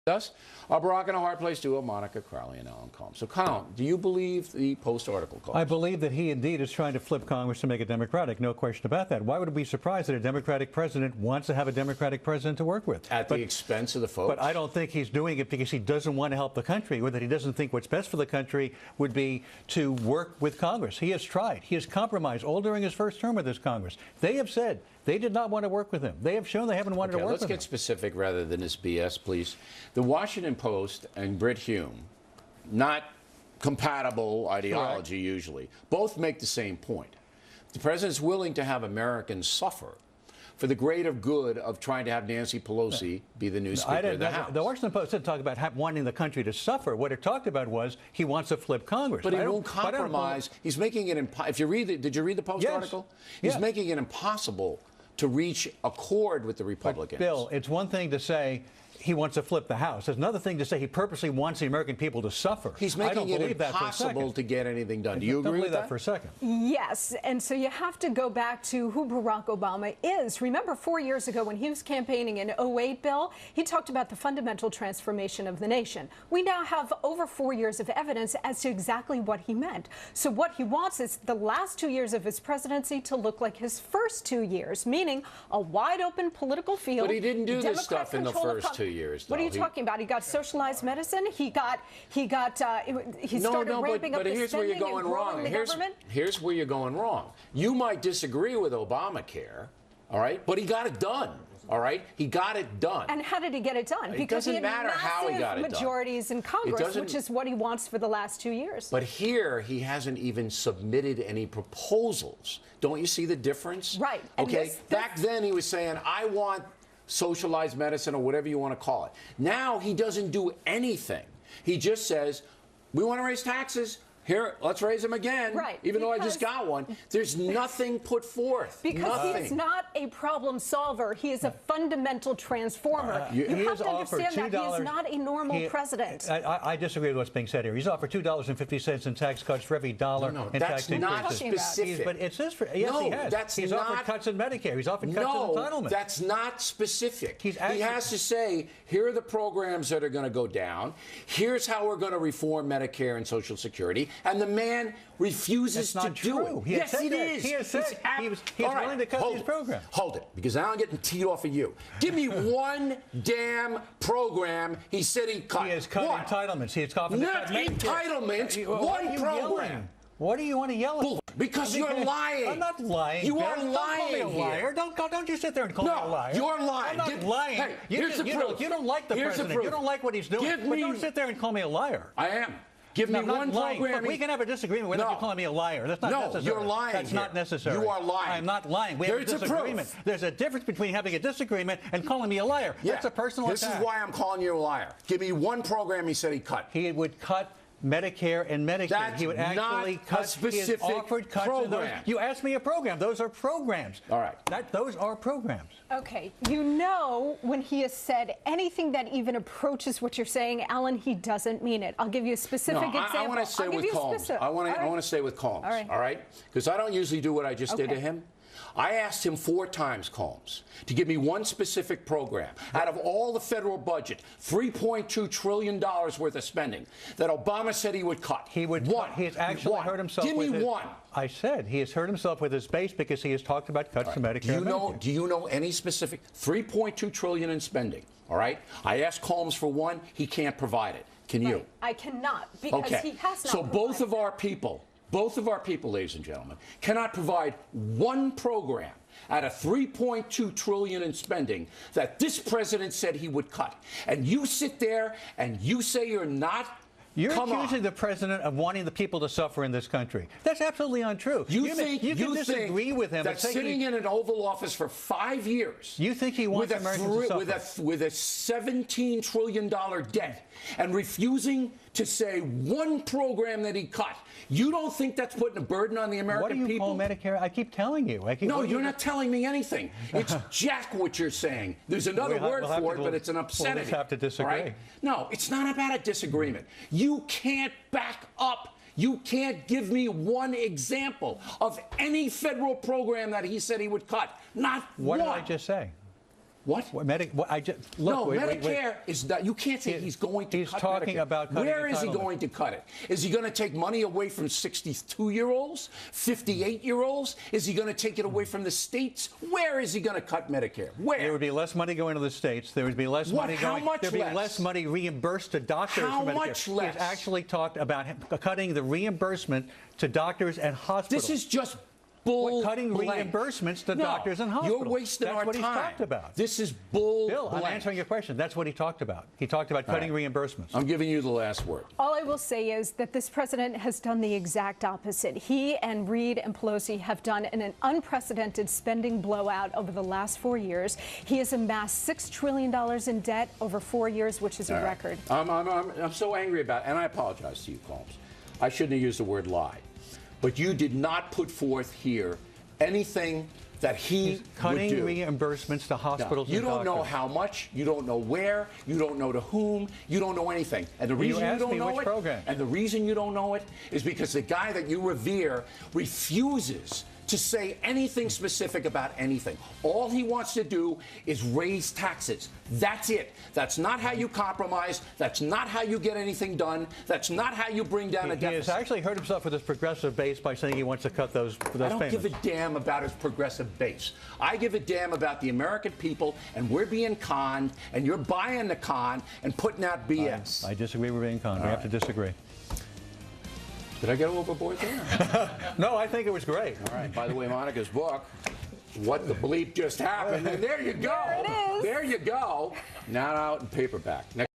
us. Our Barack and a Hard Place duo, Monica Crowley and Alan Colmes. So, Colin, do you believe the Post article calls? I believe that he indeed is trying to flip Congress to make it Democratic. No question about that. Why would it be surprised that a Democratic president wants to have a Democratic president to work with? At the expense of the folks? But I don't think he's doing it because he doesn't want to help the country, or that he doesn't think what's best for the country would be to work with Congress. He has tried. He has compromised all during his first term with this Congress. They have said they did not want to work with him. They have shown they haven't wanted to work with him. Let's get specific rather than this BS, please. The Washington Post and Brit Hume, not compatible ideology usually, both make the same point. The president's willing to have Americans suffer for the greater good of trying to have Nancy Pelosi be the new Speaker of the House. The Washington Post didn't talk about wanting the country to suffer. What it talked about was he wants to flip Congress. But he won't compromise. He's making it if you read did you read the Post article? He's making it impossible to reach accord with the Republicans. But Bill, it's one thing to say he wants to flip the House. There's another thing to say he purposely wants the American people to suffer. He's making it impossible to get anything done. Do you agree with that? For a second? Yes, and so you have to go back to who Barack Obama is. Remember 4 years ago when he was campaigning in 08, Bill, he talked about the fundamental transformation of the nation. We now have over 4 years of evidence as to exactly what he meant. So what he wants is the last 2 years of his presidency to look like his first 2 years, meaning a wide open political field. But he didn't do this stuff in the first 2 years. What are you talking about? He got socialized medicine. He started ramping up the spending and growing the government. Here's where you're going wrong. You might disagree with Obamacare, all right, but he got it done. All right, he got it done. And how did he get it done? Because he had massive majorities in Congress, which is what he wants for the last 2 years. But here, he hasn't even submitted any proposals. Don't you see the difference? Right. Okay. Back then, he was saying, "I want socialized medicine," or whatever you want to call it. Now he doesn't do anything. He just says, "We want to raise taxes. Here, let's raise them again." Right. Even though I just got one. There's nothing put forth. Because he is not a problem solver. He is a fundamental transformer. You have to understand that he is not a normal president. I disagree with what's being said here. He's offered $2.50 in tax cuts for every dollar in tax increases. That's not specific. But it says yes, he has. He's offered cuts in Medicare. He's offered cuts in entitlement. No, that's not specific. He has to say, here are the programs that are going to go down. Here's how we're going to reform Medicare and Social Security. And the man refuses to do it. Yes, it is. He has said he's willing to cut these programs. Hold it, because now I'm getting teed off of you. Give me one damn program he said he cut. He has cut entitlements. He has cut entitlements. One program. What do you want to yell at? Because you're lying. I'm not lying. You are lying. Don't call me a liar. Don't you sit there and call me a liar. No, you're lying. I'm not lying. Hey, here's the proof. You don't like the president. You don't like what he's doing. But don't sit there and call me a liar. I am. Give me one program. Look, we can have a disagreement without you calling me a liar. That's not necessary. No, you're lying. That's not necessary. You are lying. I'm not lying. We have a disagreement. There's a difference between having a disagreement and calling me a liar. That's a personal attack. This is why I'm calling you a liar. Give me one program he said he cut. He would cut Medicare and Medicaid. That's he would actually cut a specific program. You asked me a program. Those are programs. All right. Those are programs. Okay. You know, when he has said anything that even approaches what you're saying, Alan, he doesn't mean it. I'll give you a specific example. I want to stay with Colmes. I want to stay with Colmes. All right? Because I don't usually do what I just did to him. I asked him 4 times, Colmes, to give me one specific program out of all the federal budget, $3.2 trillion worth of spending, that Obama said he would cut. He would. One. He has actually hurt himself. Give me one. I said he has hurt himself with his base because he has talked about cuts to Medicare. Do you know any specific $3.2 trillion in spending? All right. I asked Colmes for one. He can't provide it. Can you? I cannot because he has not. So both of our people, ladies and gentlemen, cannot provide one program out of $3.2 trillion in spending that this president said he would cut. And you sit there and you say you're not. You're accusing the president of wanting the people to suffer in this country. That's absolutely untrue. You think disagree with him that sitting in an Oval Office for 5 years, you think he wants Americans to suffer with a $17 trillion debt and refusing to say one program that he cut? You don't think that's putting a burden on the American people? What do you call Medicare? I keep telling you. No, you're not telling me anything. It's jack what you're saying. There's another word for it, but it's an obscenity. We'll just have to disagree. Right? No, it's not about a disagreement. You can't back up. You can't give me one example of any federal program that he said he would cut. Not one. What did I just say? What? I just, No, look, Medicare is not. You can't say he's going to he's cut talking Medicare. about cutting Where is he entitlements. going to cut it? Is he going to take money away from 62-year-olds, 58-year-olds? Is he going to take it away from the states? Where is he going to cut Medicare? Where? There would be less money going to the states. There would be less What? money How going. much There'd be less? less money reimbursed to doctors. How for Medicare. much less? He's actually talked about cutting the reimbursement to doctors and hospitals. This is just bull. Cutting blank. reimbursements to No, doctors and hospitals. You're wasting That's our what he's time. talked about. This is bull. Bill, I'm blank. answering your question. That's what he talked about. He talked about cutting reimbursements. I'm giving you the last word. All I will say is that this president has done the exact opposite. He and Reid and Pelosi have done an unprecedented spending blowout over the last 4 years. He has amassed $6 trillion in debt over 4 years, which is a record. I'm so angry about it, and I apologize to you, Colmes. I shouldn't have used the word lie. But you did not put forth here anything that he Cutting would do. reimbursements to hospitals. You and don't know doctors. how much, you don't know where, you don't know to whom, you don't know anything. And the reason you asked don't me know which it, program. and the reason you don't know it is because the guy that you revere refuses to say anything specific about anything. All he wants to do is raise taxes. That's it. That's not how you compromise. That's not how you get anything done. That's not how you bring down a He has deficit. actually hurt himself with his progressive base by saying he wants to cut those I don't payments. give a damn about his progressive base. I give a damn about the American people, and we're being conned, and you're buying the con and putting out BS. I disagree with being conned. We have to disagree. Did I get overboard there? No, I think it was great. All right. By the way, Monica's book, What the Bleep Just Happened, and there you go. There it is. There you go. Now out in paperback. Next